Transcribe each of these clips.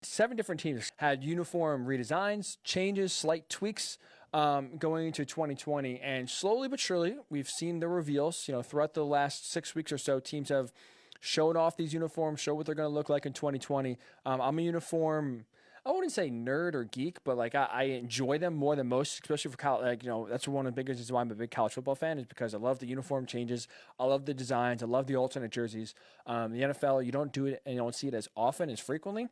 7 different teams had uniform redesigns, changes, slight tweaks going into 2020. And slowly but surely, we've seen the reveals. Throughout the last 6 weeks or so, teams have shown off these uniforms, show what they're going to look like in 2020. I'm a uniform, I wouldn't say nerd or geek, but I enjoy them more than most, especially for college. That's one of the biggest reasons why I'm a big college football fan, is because I love the uniform changes, I love the designs, I love the alternate jerseys. The NFL, you don't do it and you don't see it as often, as frequently.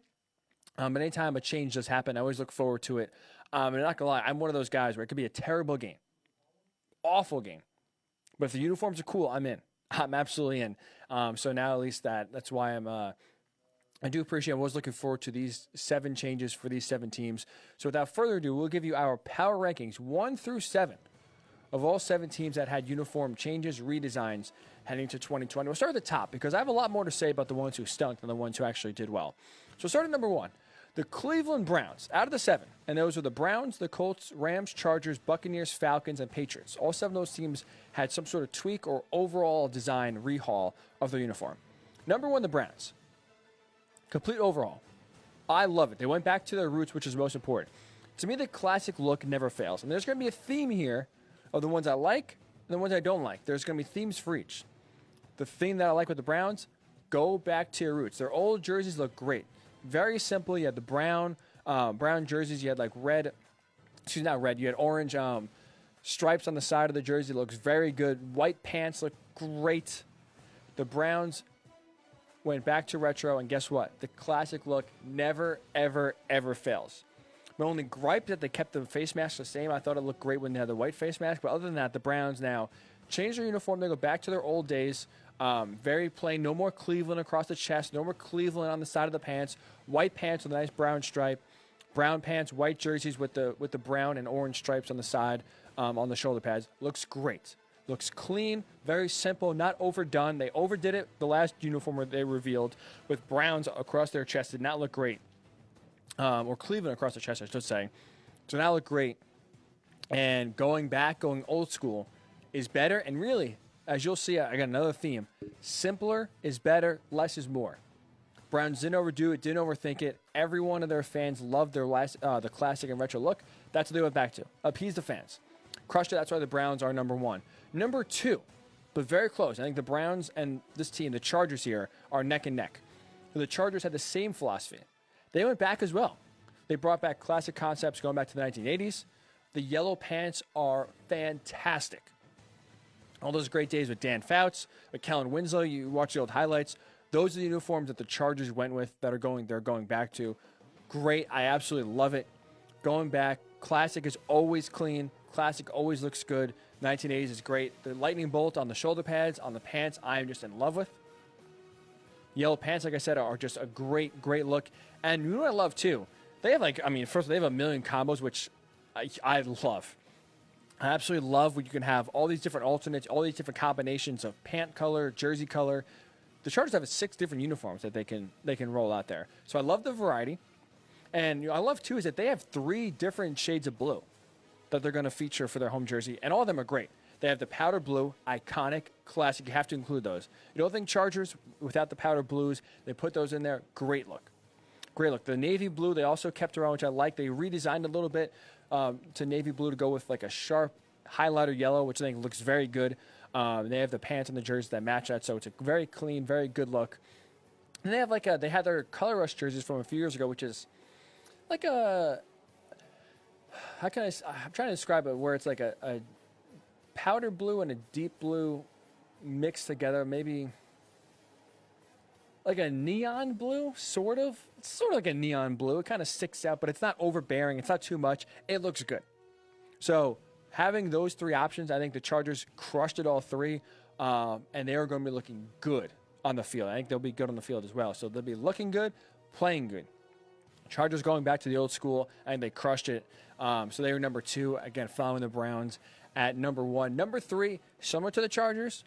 But anytime a change does happen, I always look forward to it. And I'm not gonna lie, I'm one of those guys where it could be a terrible game, awful game, but if the uniforms are cool, I'm in. I'm absolutely in. So now at least that's why I do appreciate. I was looking forward to these 7 changes for these 7 teams. So without further ado, we'll give you our power rankings 1 through 7 of all 7 teams that had uniform changes, redesigns heading to 2020. We'll start at the top because I have a lot more to say about the ones who stunk than the ones who actually did well. So start at number 1. The Cleveland Browns, out of the 7, and those were the Browns, the Colts, Rams, Chargers, Buccaneers, Falcons, and Patriots. All 7 of those teams had some sort of tweak or overall design rehaul of their uniform. Number 1, the Browns. Complete overhaul. I love it. They went back to their roots, which is most important. To me, the classic look never fails. And there's going to be a theme here of the ones I like and the ones I don't like. There's going to be themes for each. The theme that I like with the Browns, go back to your roots. Their old jerseys look great. Very simple. You had the brown jerseys. You had you had orange stripes on the side of the jersey. Looks very good. White pants look great. The Browns went back to retro, and guess what? The classic look never, ever, ever fails. My only gripe that they kept the face mask the same. I thought it looked great when they had the white face mask, but other than that, the Browns now changed their uniform. They go back to their old days. Very plain. No more Cleveland across the chest. No more Cleveland on the side of the pants. White pants with a nice brown stripe. Brown pants, white jerseys with the brown and orange stripes on the side, on the shoulder pads. Looks great. Looks clean, very simple, not overdone. They overdid it the last uniform they revealed with Browns across their chest. Did not look great. Or Cleveland across the chest, I should say. So now look great. And going old school is better. And really, as you'll see, I got another theme. Simpler is better, less is more. Browns didn't overdo it, didn't overthink it. Every one of their fans loved the classic and retro look. That's what they went back to. Appease the fans. Crushed it. That's why the Browns are number 1. Number 2, but very close. I think the Browns and this team, the Chargers here, are neck and neck. The Chargers had the same philosophy. They went back as well. They brought back classic concepts going back to the 1980s. The yellow pants are fantastic. All those great days with Dan Fouts, with Kellen Winslow, you watch the old highlights. Those are the uniforms that the Chargers went with they're going back to. Great. I absolutely love it. Going back, classic is always clean. Classic always looks good. 1980s is great. The lightning bolt on the shoulder pads, on the pants, I am just in love with. Yellow pants, like I said, are just a great, great look. And you know what I love, too? They have, first of all, they have a million combos, which I love. I absolutely love when you can have all these different alternates, all these different combinations of pant color, jersey color. The Chargers have 6 different uniforms that they can roll out there. So I love the variety. And I love, too, is that they have 3 different shades of blue that they're going to feature for their home jersey, and all of them are great. They have the powder blue, iconic, classic. You have to include those. You don't think Chargers without the powder blues. They put those in there. Great look. Great look. The navy blue they also kept around, which I like. They redesigned a little bit to navy blue to go with like a sharp highlighter yellow, which I think looks very good. They have the pants and the jerseys that match that, so it's a very clean, very good look. And they have they had their color rush jerseys from a few years ago, which is like a... I'm trying to describe it, where it's like a powder blue and a deep blue mixed together, maybe like a neon blue, sort of. It's sort of like a neon blue. It kind of sticks out, but it's not overbearing. It's not too much. It looks good. So having those 3 options, I think the Chargers crushed it all 3, and they are going to be looking good on the field. I think they'll be good on the field as well. So they'll be looking good, playing good. Chargers going back to the old school, I think they crushed it. So they were number 2, again, following the Browns at number 1. Number 3, similar to the Chargers,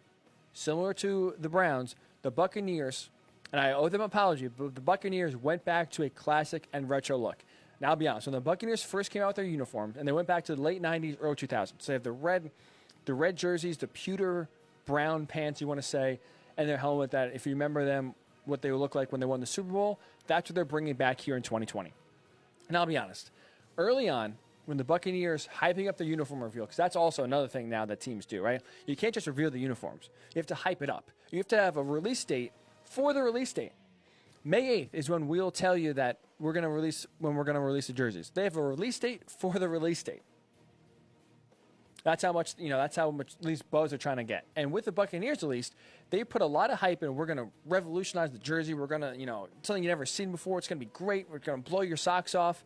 similar to the Browns, the Buccaneers, and I owe them an apology, but the Buccaneers went back to a classic and retro look. Now, I'll be honest, when the Buccaneers first came out with their uniforms, and they went back to the late 90s, early 2000s, so they have the red jerseys, the pewter brown pants, you want to say, and their helmet that, if you remember them, what they would look like when they won the Super Bowl. That's what they're bringing back here in 2020. And I'll be honest, early on, when the Buccaneers hyping up the uniform reveal, because that's also another thing now that teams do, right? You can't just reveal the uniforms. You have to hype it up. You have to have a release date for the release date. May 8th is when we'll tell you that we're going to release the jerseys. They have a release date for the release date. That's how much at least buzz they're trying to get. And with the Buccaneers, at least, they put a lot of hype in. We're going to revolutionize the jersey. We're going to, something you've never seen before. It's going to be great. We're going to blow your socks off.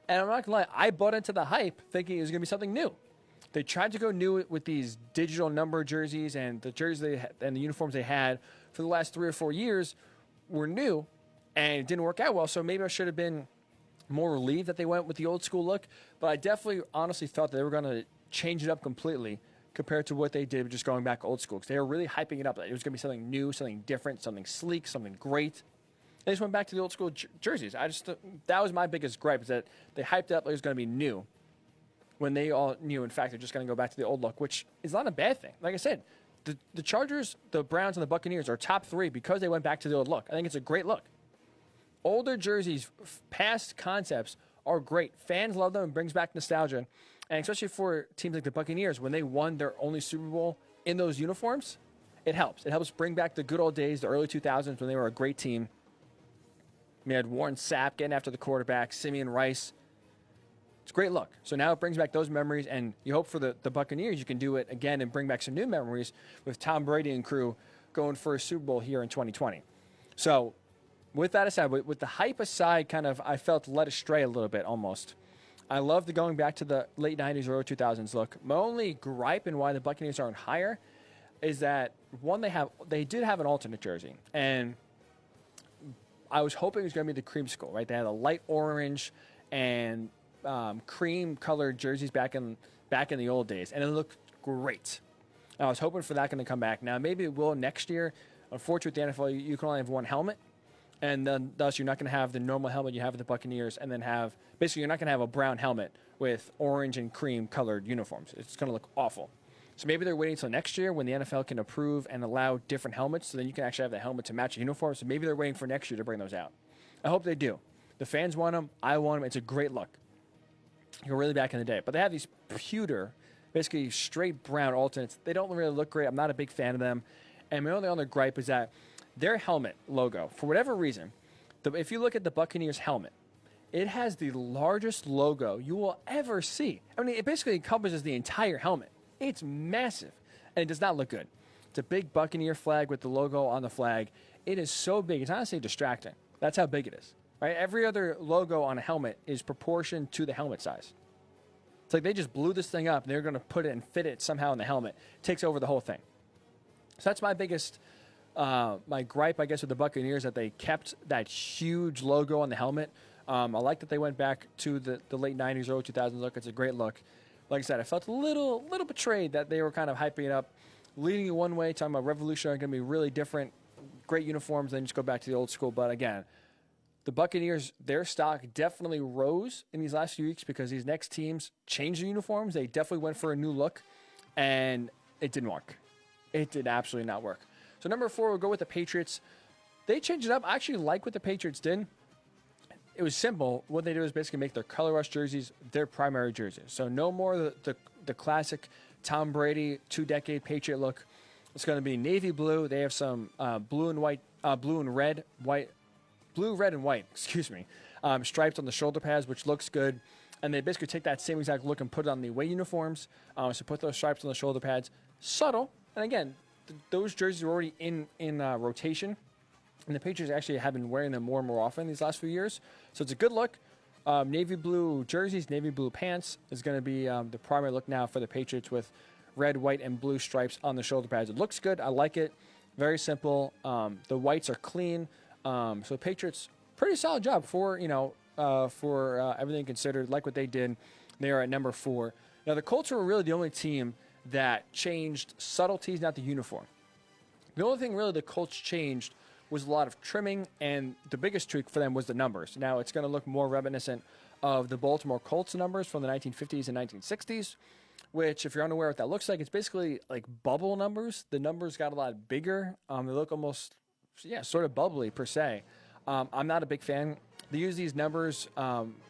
And I'm not going to lie, I bought into the hype thinking it was going to be something new. They tried to go new with these digital number jerseys, and the jerseys and the uniforms they had for the last 3 or 4 years were new, and it didn't work out well. So maybe I should have been more relieved that they went with the old school look. But I definitely honestly thought that they were going to change it up completely compared to what they did just going back old school, because they were really hyping it up. It was going to be something new, something different, something sleek, something great. They just went back to the old school jerseys. That was my biggest gripe, is that they hyped it up like it was going to be new when they all knew, in fact, they're just going to go back to the old look, which is not a bad thing. Like I said, the Chargers, the Browns, and the Buccaneers are top 3 because they went back to the old look. I think it's a great look. Older jerseys, past concepts are great. Fans love them and brings back nostalgia. And especially for teams like the Buccaneers, when they won their only Super Bowl in those uniforms, it helps. It helps bring back the good old days, the early 2000s, when they were a great team. We had Warren Sapp getting after the quarterback, Simeon Rice. It's a great look. So now it brings back those memories, and you hope for the Buccaneers you can do it again and bring back some new memories with Tom Brady and crew going for a Super Bowl here in 2020. So with that aside, with the hype aside, kind of I felt led astray a little bit almost. I love the going back to the late 90s, early 2000s look. My only gripe in why the Buccaneers aren't higher is that, one, they did have an alternate jersey, and I was hoping it was going to be the cream skull, right? They had a light orange and cream-colored jerseys back in the old days, and it looked great. I was hoping for that going to come back. Now, maybe it will next year. Unfortunately, with the NFL, you can only have one helmet, and then thus you're not going to have the normal helmet you have with the Buccaneers, and then you're not going to have a brown helmet with orange and cream-colored uniforms. It's going to look awful. So maybe they're waiting until next year when the NFL can approve and allow different helmets, so then you can actually have the helmet to match the uniform. So maybe they're waiting for next year to bring those out. I hope they do. The fans want them. I want them. It's a great look. You're really back in the day. But they have these pewter, basically straight brown alternates. They don't really look great. I'm not a big fan of them. And my only other gripe is that their helmet logo, for whatever reason, if you look at the Buccaneers helmet, it has the largest logo you will ever see. I mean, it basically encompasses the entire helmet. It's massive, and it does not look good. It's a big Buccaneer flag with the logo on the flag. It is so big, it's honestly distracting. That's how big it is. Right? Every other logo on a helmet is proportioned to the helmet size. It's like they just blew this thing up, and they're going to put it and fit it somehow in the helmet. It takes over the whole thing. So that's my biggest my gripe, I guess, with the Buccaneers, that they kept that huge logo on the helmet. I like that they went back to the late 90s, early 2000s look. It's a great look. Like I said, I felt a little betrayed that they were kind of hyping it up, leading you one way, talking about revolutionary, going to be really different, great uniforms, then just go back to the old school. But again, the Buccaneers, their stock definitely rose in these last few weeks because these next teams changed the uniforms. They definitely went for a new look, and it didn't work. It did absolutely not work. So number 4, we'll go with the Patriots. They changed it up. I actually like what the Patriots did. It was simple. What they did was basically make their color rush jerseys their primary jerseys. So no more the classic Tom Brady 2-decade Patriot look. It's going to be navy blue. They have some blue, red, and white, stripes on the shoulder pads, which looks good. And they basically take that same exact look and put it on the away uniforms. So put those stripes on the shoulder pads. Subtle. And again, those jerseys are already in rotation. And the Patriots actually have been wearing them more and more often these last few years. So it's a good look. Navy blue jerseys, navy blue pants is going to be the primary look now for the Patriots, with red, white, and blue stripes on the shoulder pads. It looks good. I like it. Very simple. The whites are clean. So the Patriots, pretty solid job for everything considered. Like what they did. They are at number 4. Now, the Colts were really the only team that changed subtleties, not the uniform. The only thing really the Colts changed was a lot of trimming, and the biggest tweak for them was the numbers. Now, it's going to look more reminiscent of the Baltimore Colts numbers from the 1950s and 1960s, which, if you're unaware what that looks like, it's basically like bubble numbers. The numbers got a lot bigger. They look almost sort of bubbly per se. I'm not a big fan. They use these numbers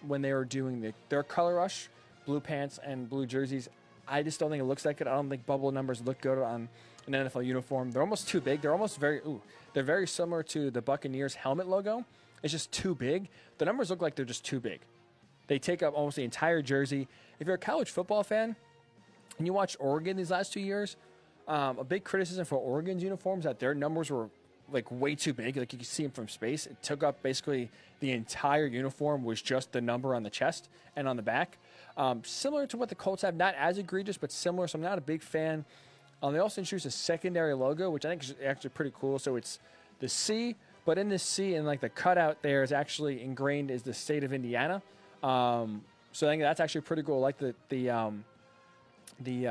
when they were doing their color rush, blue pants and blue jerseys. I just don't think it looks like it. I don't think bubble numbers look good on an NFL uniform. They're almost too big. They're almost they're very similar to the Buccaneers helmet logo. It's just too big. The numbers look like they're just too big. They take up almost the entire jersey. If you're a college football fan and you watch Oregon these last 2 years, a big criticism for Oregon's uniforms that their numbers were like way too big. Like you can see them from space. It took up basically the entire uniform was just the number on the chest and on the back. Similar to what the Colts have, not as egregious, but similar. So I'm not a big fan. They also introduced a secondary logo, which I think is actually pretty cool. So it's the C, but in the C and like the cutout there is actually ingrained is the state of Indiana. So I think that's actually pretty cool. I like the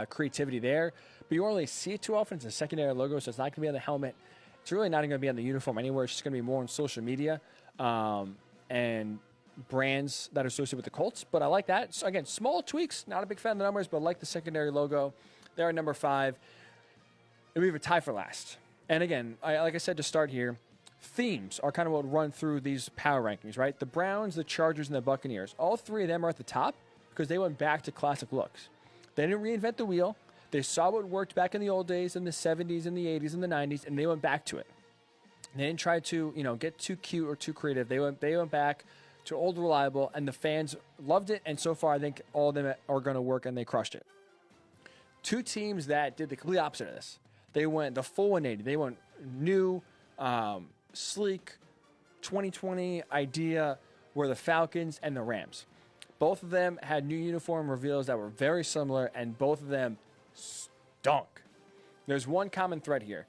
creativity there. But you won't really see it too often. It's a secondary logo, so it's not going to be on the helmet. It's really not going to be on the uniform anywhere. It's just going to be more on social media and brands that are associated with the Colts. But I like that. So again, small tweaks. Not a big fan of the numbers, but I like the secondary logo. They're at number 5. And we have a tie for last. And again, like I said to start here, themes are kind of what run through these power rankings, right? The Browns, the Chargers, and the Buccaneers. All 3 of them are at the top because they went back to classic looks. They didn't reinvent the wheel. They saw what worked back in the old days, in the 70s, and the 80s, and the 90s, and they went back to it. They didn't try to, get too cute or too creative. They went back to old reliable, and the fans loved it. And so far, I think all of them are going to work, and they crushed it. 2 teams that did the complete opposite of this. They went the full 180. They went new, sleek, 2020 idea were the Falcons and the Rams. Both of them had new uniform reveals that were very similar, and both of them stunk. There's one common thread here.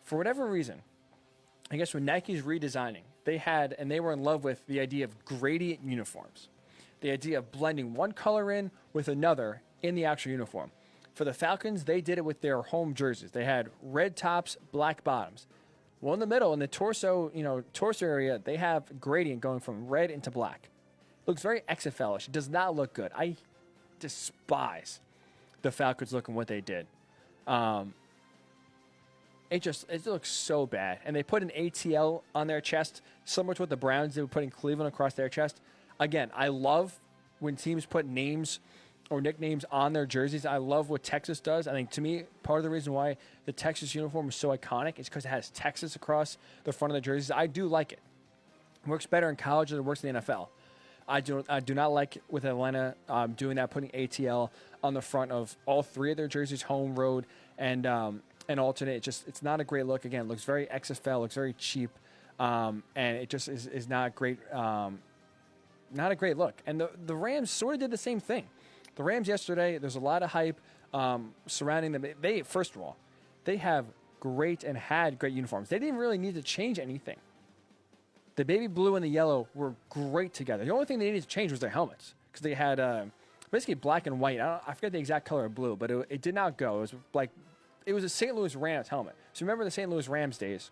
For whatever reason, I guess when Nike's redesigning, they were in love with the idea of gradient uniforms. The idea of blending one color in with another in the actual uniform. For the Falcons, they did it with their home jerseys. They had red tops, black bottoms. Well, in the middle, in the torso area, they have gradient going from red into black. Looks very XFL-ish. It does not look good. I despise the Falcons looking what they did. It looks so bad. And they put an ATL on their chest, similar to what the Browns did with putting Cleveland across their chest. Again, I love when teams put names or nicknames on their jerseys. I love what Texas does. I think, to me, part of the reason why the Texas uniform is so iconic is because it has Texas across the front of the jerseys. I do like it. It works better in college than it works in the NFL. I do not like with Atlanta doing that, putting ATL on the front of all 3 of their jerseys, home, road, and alternate. It's not a great look. Again, it looks very XFL, looks very cheap, and it just is not great. Not a great look. And the Rams sort of did the same thing. The Rams yesterday, there's a lot of hype surrounding them. First of all, they have great and had great uniforms. They didn't really need to change anything. The baby blue and the yellow were great together. The only thing they needed to change was their helmets because they had basically black and white. I forget the exact color of blue, but it did not go. It was a St. Louis Rams helmet. So remember the St. Louis Rams days?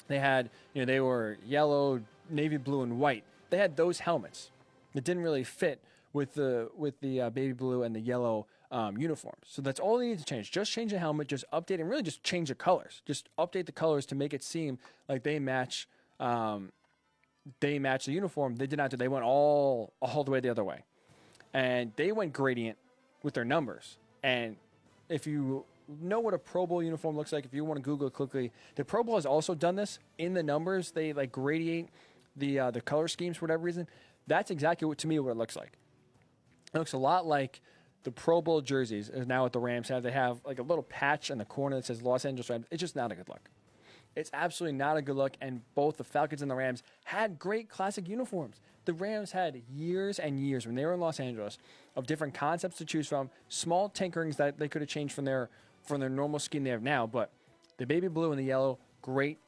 They had, they were yellow, navy blue, and white. They had those helmets. It didn't really fit with the baby blue and the yellow uniforms. So that's all they need to change. Just change the helmet, just update, and really just change the colors. Just update the colors to make it seem like they match. They match the uniform. They did not do. They went all the way the other way, and they went gradient with their numbers. And if you know what a Pro Bowl uniform looks like, if you want to Google it quickly, the Pro Bowl has also done this in the numbers. They gradient the color schemes for whatever reason. That's exactly what it looks like. It looks a lot like the Pro Bowl jerseys is now what the Rams have. They have a little patch in the corner that says Los Angeles Rams. It's just not a good look. It's absolutely not a good look, and both the Falcons and the Rams had great classic uniforms. The Rams had years and years when they were in Los Angeles of different concepts to choose from, small tinkerings that they could have changed from their normal scheme they have now, but the baby blue and the yellow, great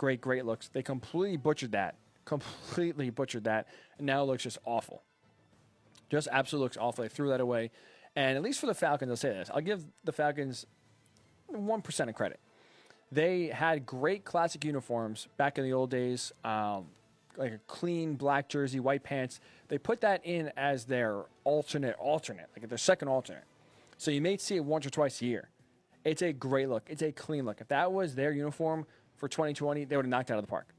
looks. They completely butchered that, and now it looks just awful. Just absolutely looks awful. They threw that away, and at least for the Falcons, I'll say this. I'll give the Falcons 1% of credit. They had great classic uniforms back in the old days, like a clean black jersey, white pants. They put that in as their alternate, like their second alternate. So you may see it once or twice a year. It's a great look. It's a clean look. If that was their uniform for 2020, they would have knocked it out of the park.